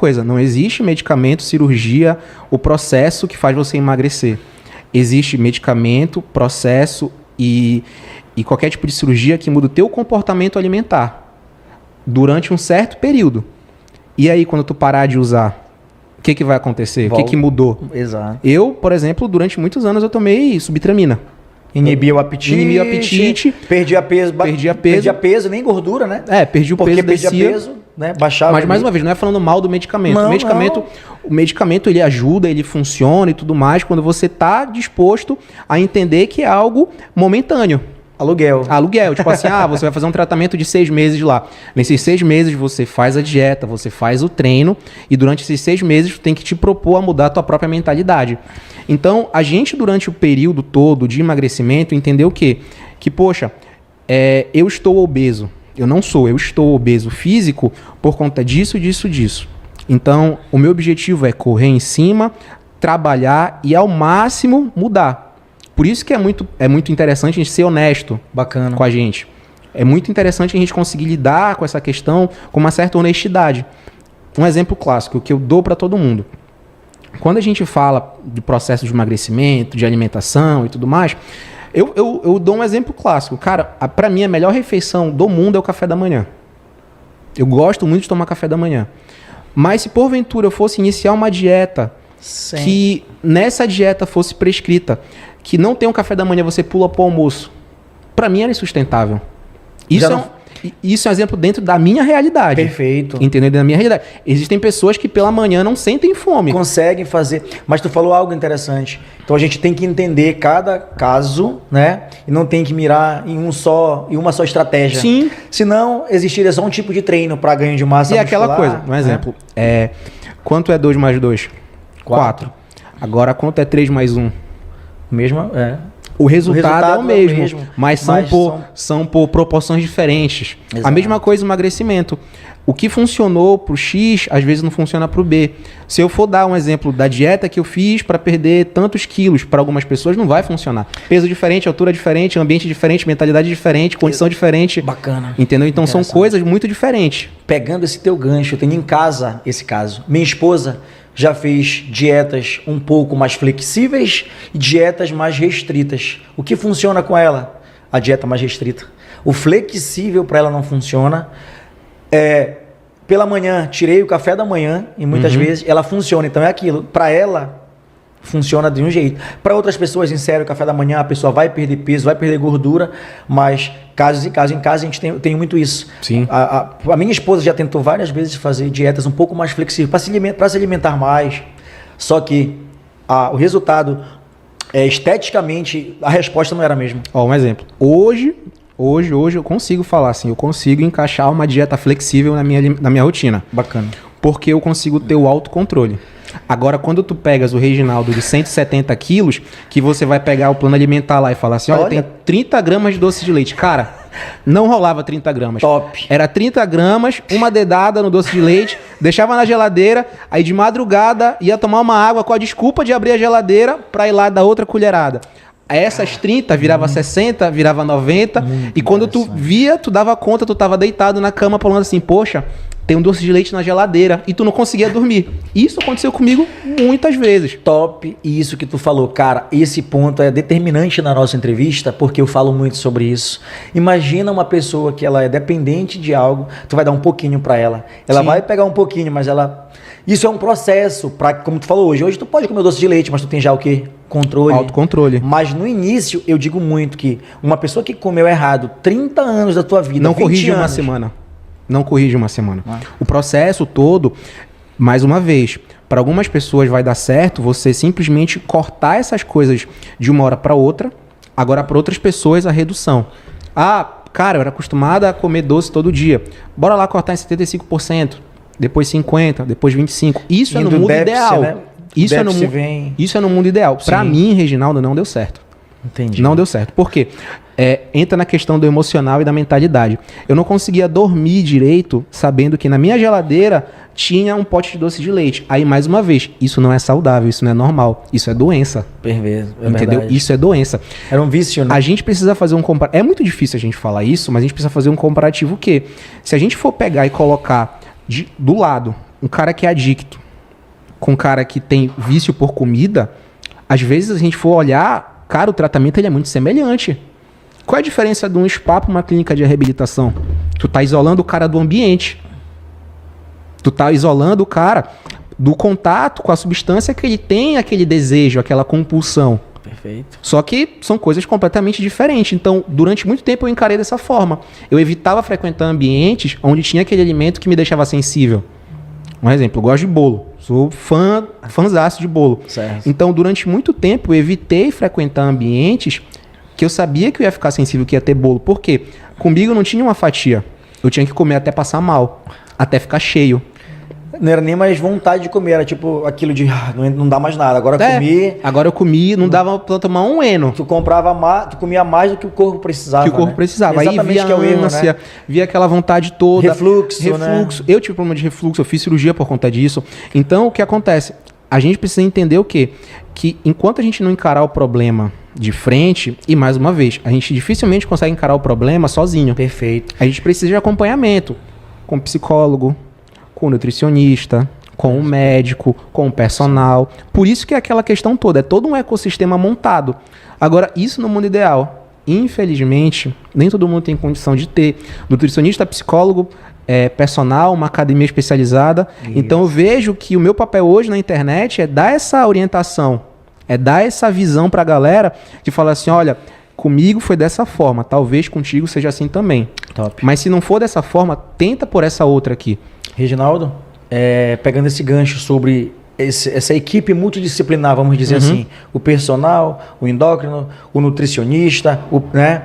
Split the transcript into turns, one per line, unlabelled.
coisa, não existe medicamento, cirurgia, o processo que faz você emagrecer. Existe medicamento, processo e qualquer tipo de cirurgia que muda o teu comportamento alimentar durante um certo período. E aí, quando tu parar de usar, o que vai acontecer? O que mudou?
Exato.
Eu, por exemplo, durante muitos anos eu tomei subtramina.
Inibia o apetite. Perdia peso, nem gordura, né?
Perdi o peso,
porque perdia peso, né? Baixava.
Mas, mais uma vez, não é falando mal do medicamento. O medicamento, ele ajuda, ele funciona e tudo mais, quando você está disposto a entender que é algo momentâneo. Aluguel. Tipo assim, você vai fazer um tratamento de 6 meses lá. Nesses 6 meses você faz a dieta, você faz o treino e durante esses 6 meses tu tem que te propor a mudar a tua própria mentalidade. Então, a gente durante o período todo de emagrecimento entendeu o quê? Que, poxa, eu estou obeso. Eu estou obeso físico por conta disso. Então, o meu objetivo é correr em cima, trabalhar e ao máximo mudar. Por isso que é muito interessante a gente ser honesto com a gente. É muito interessante a gente conseguir lidar com essa questão com uma certa honestidade. Um exemplo clássico que eu dou para todo mundo. Quando a gente fala de processo de emagrecimento, de alimentação e tudo mais, eu dou um exemplo clássico. Cara, para mim a melhor refeição do mundo é o café da manhã. Eu gosto muito de tomar café da manhã. Mas se porventura eu fosse iniciar uma dieta que nessa dieta fosse prescrita que não tem um café da manhã, você pula pro almoço, para mim era insustentável. Isso é um exemplo dentro da minha realidade.
Perfeito.
Entendeu? Da minha realidade. Existem pessoas que pela manhã não sentem fome.
Conseguem fazer. Mas tu falou algo interessante. Então a gente tem que entender cada caso, né? E não tem que mirar em uma só estratégia.
Sim.
Senão existiria só um tipo de treino para ganho de massa muscular.
E aquela coisa, um exemplo. Quanto é 2 mais 2? 4. Agora quanto é 3 mais 1? O resultado é o mesmo, mas são por proporções diferentes. Exato. A mesma coisa o emagrecimento. O que funcionou pro X, às vezes não funciona pro B. Se eu for dar um exemplo da dieta que eu fiz para perder tantos quilos, para algumas pessoas não vai funcionar. Peso diferente, altura diferente, ambiente diferente, mentalidade diferente, condição diferente.
Bacana.
Entendeu? Então são coisas muito diferentes.
Pegando esse teu gancho, eu tenho em casa esse caso. Minha esposa já fez dietas um pouco mais flexíveis e dietas mais restritas. O que funciona com ela? A dieta mais restrita. O flexível para ela não funciona. Pela manhã, tirei o café da manhã e muitas vezes ela funciona. Então é aquilo. Para ela, funciona de um jeito. Para outras pessoas, insere o café da manhã, a pessoa vai perder peso, vai perder gordura, mas casos e casos. Em casa a gente tem muito isso.
Sim.
A minha esposa já tentou várias vezes fazer dietas um pouco mais flexíveis para se alimentar mais, só que o resultado, esteticamente, a resposta não era a mesma.
Um exemplo. Hoje eu consigo falar assim, eu consigo encaixar uma dieta flexível na minha rotina.
Bacana.
Porque eu consigo ter o autocontrole. Agora, quando tu pegas o Reginaldo de 170 quilos, que você vai pegar o plano alimentar lá e falar assim, olha, tem 30 gramas de doce de leite. Cara, não rolava 30 gramas.
Top.
Era 30 gramas, uma dedada no doce de leite, deixava na geladeira, aí de madrugada ia tomar uma água com a desculpa de abrir a geladeira pra ir lá dar outra colherada. Essas 30 virava 60, virava 90, e quando tu via, tu dava conta, tu tava deitado na cama falando assim, poxa, tem um doce de leite na geladeira, e tu não conseguia dormir. Isso aconteceu comigo muitas vezes.
Top, e isso que tu falou, cara, esse ponto é determinante na nossa entrevista, porque eu falo muito sobre isso. Imagina uma pessoa que ela é dependente de algo, tu vai dar um pouquinho pra ela. Ela vai pegar um pouquinho, mas ela... Isso é um processo, como tu falou hoje tu pode comer doce de leite, mas tu tem já o quê? Controle.
Autocontrole.
Mas no início, eu digo muito que uma pessoa que comeu errado 30 anos da tua vida,
não corrige uma semana. Não corrige uma semana. O processo todo, mais uma vez, para algumas pessoas vai dar certo você simplesmente cortar essas coisas de uma hora para outra. Agora, para outras pessoas, a redução. Cara, eu era acostumada a comer doce todo dia. Bora lá cortar em 75%. Depois 50%, depois 25%. Isso é no mundo ideal. Né? Isso é no mundo ideal. Para mim, Reginaldo, não deu certo.
Entendi.
Não deu certo. Por quê? Entra na questão do emocional e da mentalidade. Eu não conseguia dormir direito sabendo que na minha geladeira tinha um pote de doce de leite. Aí, mais uma vez, isso não é saudável, isso não é normal. Isso é doença.
Perfeito.
Entendeu?
Verdade.
Isso é doença.
Era um vício, né?
A gente precisa fazer um comparativo. É muito difícil a gente falar isso, mas a gente precisa fazer um comparativo que, se a gente for pegar e colocar do lado um cara que é adicto com um cara que tem vício por comida, às vezes a gente for olhar, cara, o tratamento ele é muito semelhante. Qual é a diferença de um spa para uma clínica de reabilitação? Tu tá isolando o cara do ambiente. Tu tá isolando o cara do contato com a substância que ele tem aquele desejo, aquela compulsão.
Perfeito.
Só que são coisas completamente diferentes. Então, durante muito tempo eu encarei dessa forma. Eu evitava frequentar ambientes onde tinha aquele alimento que me deixava sensível. Um exemplo, eu gosto de bolo. Sou fãzaço de bolo.
Certo.
Então, durante muito tempo eu evitei frequentar ambientes que eu sabia que eu ia ficar sensível, que ia ter bolo. Por quê? Comigo não tinha uma fatia. Eu tinha que comer até passar mal, até ficar cheio.
Não era nem mais vontade de comer, era tipo aquilo de não dá mais nada. Agora comi.
Agora eu comi, não dava pra tomar um eno.
Tu comia mais do que o corpo precisava.
Que o corpo precisava.
Exatamente.
Aí via
que é o erro,
ânsia,
né?
via aquela vontade toda.
Refluxo. Né?
Eu tive problema de refluxo, eu fiz cirurgia por conta disso. Então, o que acontece? A gente precisa entender o quê? Que enquanto a gente não encarar o problema de frente, e mais uma vez, a gente dificilmente consegue encarar o problema sozinho.
Perfeito.
A gente precisa de acompanhamento com o psicólogo, com o nutricionista, com o médico, com o personal. Por isso que é aquela questão toda, é todo um ecossistema montado. Agora, isso no mundo ideal. Infelizmente, nem todo mundo tem condição de ter nutricionista, psicólogo, personal, uma academia especializada. Isso. Então eu vejo que o meu papel hoje na internet é dar essa orientação, é dar essa visão para a galera de falar assim, olha, comigo foi dessa forma, talvez contigo seja assim também.
Top.
Mas se não for dessa forma, tenta por essa outra aqui.
Reginaldo, pegando esse gancho sobre essa equipe multidisciplinar, vamos dizer assim, o personal, o endócrino, o nutricionista, né?